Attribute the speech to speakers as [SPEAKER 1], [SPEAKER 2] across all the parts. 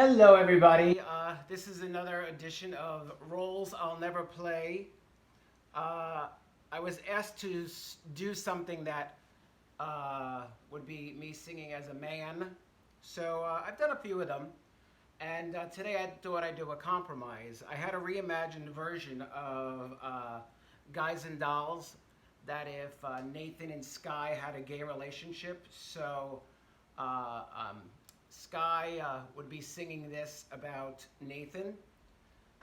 [SPEAKER 1] Hello, everybody. This is another edition of Roles I'll Never Play. I was asked to do something that would be me singing as a man. So I've done a few of them. And today I thought I'd do a compromise. I had a reimagined version of Guys and Dolls that if Nathan and Sky had a gay relationship. So Sky would be singing this about Nathan.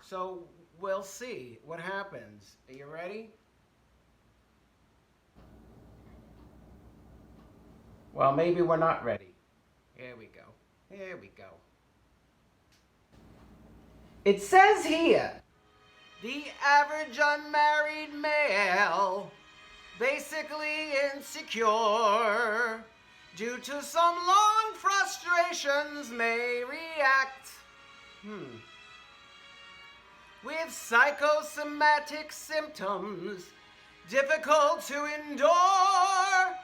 [SPEAKER 1] So we'll see what happens. Are you ready? Well, maybe we're not ready. Here we go. Here we go. It says here, the average unmarried male, basically insecure, due to some long frustrations may react with psychosomatic symptoms difficult to endure,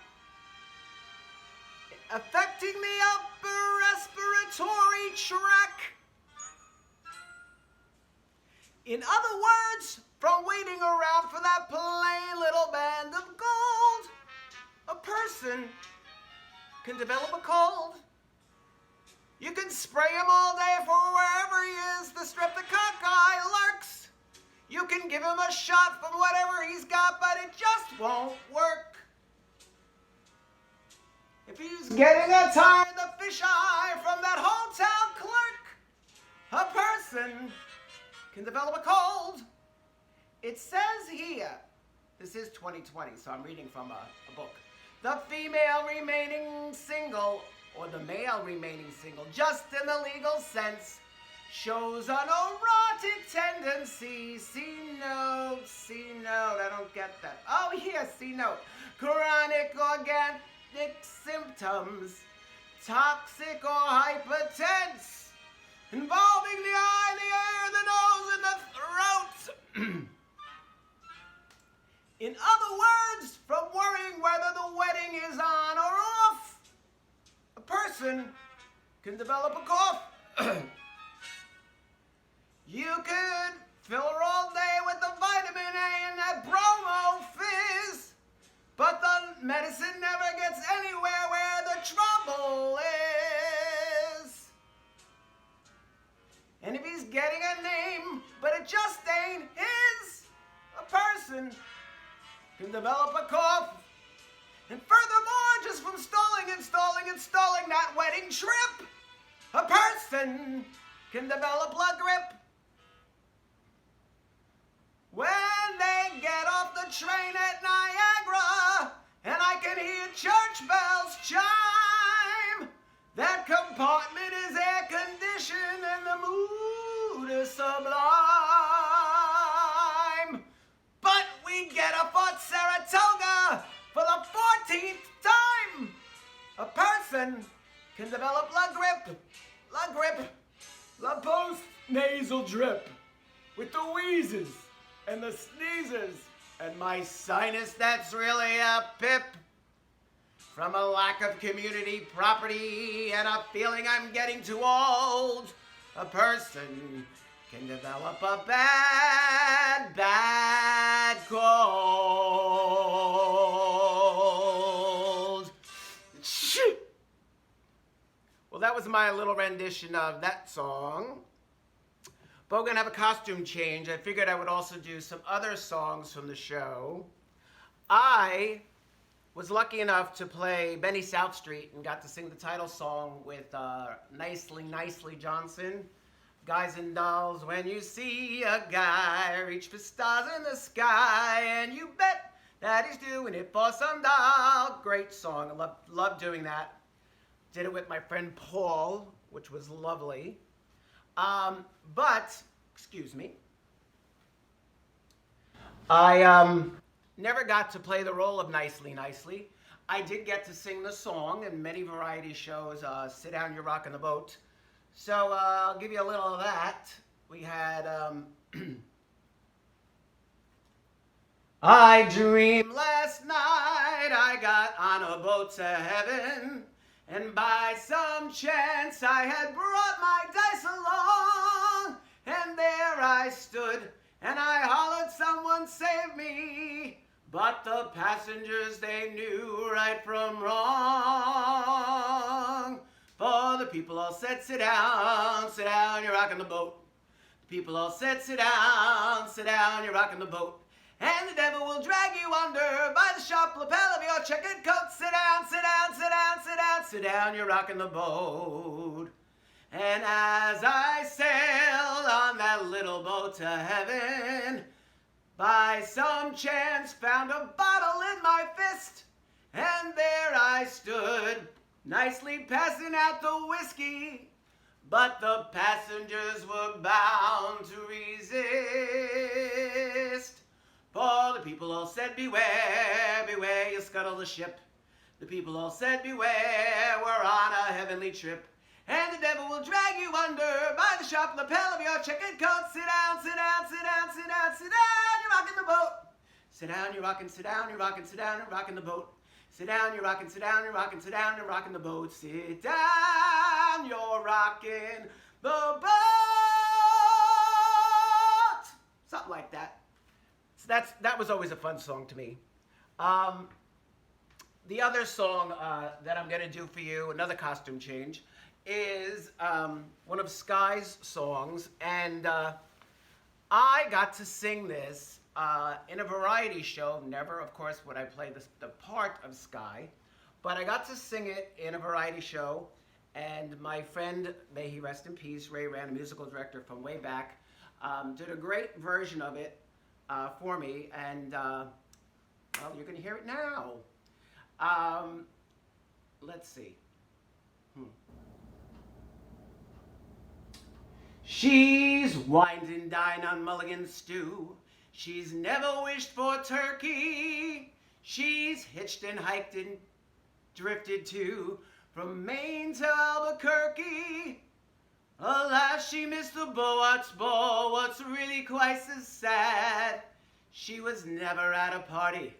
[SPEAKER 1] affecting the upper respiratory tract. In other words, from waiting around for that plain little band of gold, a person can develop a cold. You can spray him all day for wherever he is, the streptococci lurks. You can give him a shot from whatever he's got, but it just won't work. If he's getting a tired of fisheye from that hotel clerk, a person can develop a cold. It says here, this is 2020, so I'm reading from a book. The female remaining single, or the male remaining single, just in the legal sense, shows an erotic tendency. C note, I don't get that. Oh, here, C note. Chronic organic symptoms, toxic or hypertense, involving the eye, the ear, the nose, and the throat. In other words, from worrying whether the wedding is on or off, a person can develop a cough. You could fill her all day with the vitamin A and that bromo fizz, but the medicine never gets anywhere where the trouble is. And if he's getting a name, but it just ain't his, a person can develop a cough. And furthermore, just from installing that wedding trip, a person can develop a grip. When they get off the train at Niagara, and I can hear church bells chime, that compartment is air conditioned and the mood is sublime. But we get up on Saratoga for the 14th time. A person can develop la grip, la post-nasal drip, with the wheezes and the sneezes, and my sinus that's really a pip. From a lack of community property and a feeling I'm getting too old, a person can develop a bad cold. Well, that was my little rendition of that song. But we're going to have a costume change. I figured I would also do some other songs from the show. I was lucky enough to play Benny South Street and got to sing the title song with Nicely Johnson. Guys and Dolls, when you see a guy reach for stars in the sky, and you bet that he's doing it for some doll. Great song. I love doing that. Did it with my friend Paul, which was lovely. But, excuse me, I never got to play the role of Nicely. I did get to sing the song in many variety shows, Sit Down, You're Rockin' the Boat. So I'll give you a little of that. We had, I dreamed last night I got on a boat to heaven, and by some chance I had brought my dice and I hollered, someone save me. But the passengers, they knew right from wrong. For the people all said, sit down, you're rocking the boat. The people all said, sit down, you're rocking the boat. And the devil will drag you under by the sharp lapel of your checkered coat. Sit down, sit down, you're rocking the boat. And as I sailed on that little boat to heaven, by some chance found a bottle in my fist, and there I stood, nicely passing out the whiskey, but the passengers were bound to resist. For the people all said, beware, beware, you scuttle the ship. The people all said, beware, we're on a heavenly trip. And the devil will drag you under by the sharp lapel of your checkered coat. Sit down, you're rocking the boat. Sit down, you're rocking, sit down, you're rocking, sit down, you're rocking the boat. Sit down, you're rocking, sit down, you're rocking, sit down, you're rocking the boat. Sit down, you're rocking the boat. Something like that. So that was always a fun song to me. The other song that I'm going to do for you, another costume change, is one of Sky's songs, and I got to sing this in a variety show. Never, of course, would I play the part of Sky, but I got to sing it in a variety show, and my friend, may he rest in peace, Ray Rand, a musical director from way back, did a great version of it for me, and well, you're going to hear it now. Let's see. She's wined and dined on mulligan stew. She's never wished for turkey. She's hitched and hiked and drifted too, from Maine to Albuquerque. Alas, she missed the Boat's ball. What's really quite as sad, she was never at a party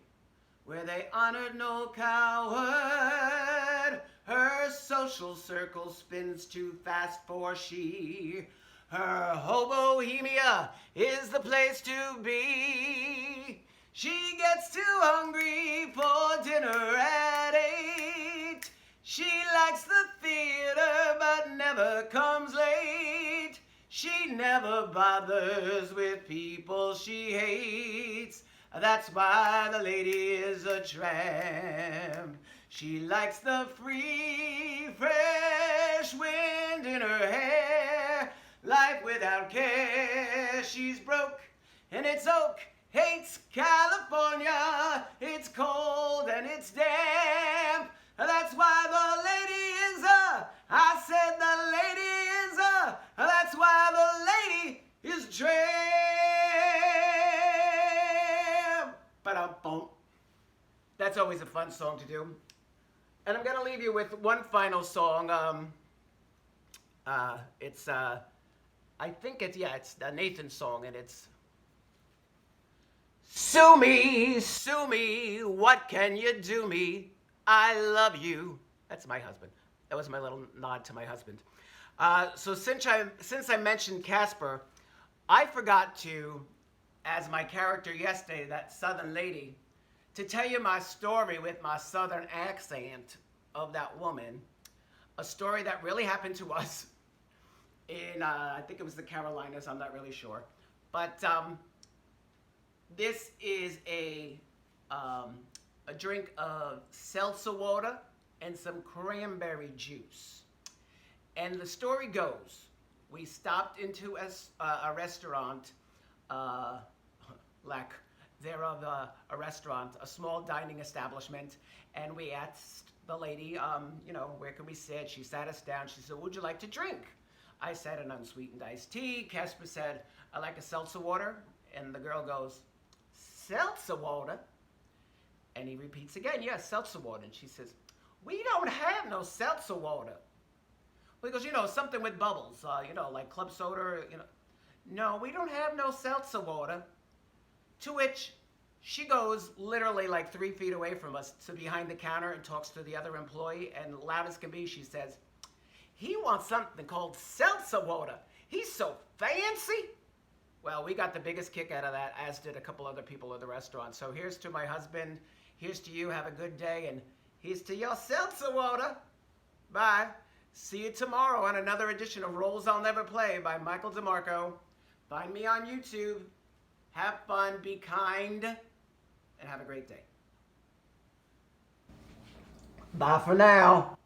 [SPEAKER 1] where they honored no coward. Her social circle spins too fast for she. Her hobohemia is the place to be. She gets too hungry for dinner at 8. She likes the theater but never comes late. She never bothers with people she hates. That's why the lady is a tramp. She likes the free, fresh wind in her hair. Life without care. She's broke and it's oak. Hates California. It's cold and it's damp. That's why the lady is I said the lady is that's why the lady is tramp. Ba-dum-bum. That's always a fun song to do. And I'm going to leave you with one final song. It's, I think it's Nathan's song, and it's sue me, what can you do me? I love you. That's my husband. That was my little nod to my husband. So since I mentioned Casper, I forgot to, as my character yesterday, that Southern lady, to tell you my story with my Southern accent of that woman. A story that really happened to us in, I think it was the Carolinas, I'm not really sure. But this is a drink of seltzer water and some cranberry juice. And the story goes, we stopped into a restaurant, like thereof a restaurant, a small dining establishment, and we asked the lady, you know, where can we sit? She sat us down. She said, what would you like to drink? I said an unsweetened iced tea. Casper said, I like a seltzer water. And the girl goes, seltzer water? And he repeats again, yes, seltzer water. And she says, we don't have no seltzer water. Because, you know, something with bubbles, you know, like club soda, you know. No, we don't have no seltzer water. To which she goes literally like 3 feet away from us to behind the counter and talks to the other employee, and loud as can be, she says, he wants something called seltzer water. He's so fancy. Well, we got the biggest kick out of that, as did a couple other people at the restaurant. So here's to my husband, here's to you, have a good day, and here's to your seltzer water. Bye. See you tomorrow on another edition of Roles I'll Never Play by Michael DeMarco. Find me on YouTube. Have fun, be kind, and have a great day. Bye for now.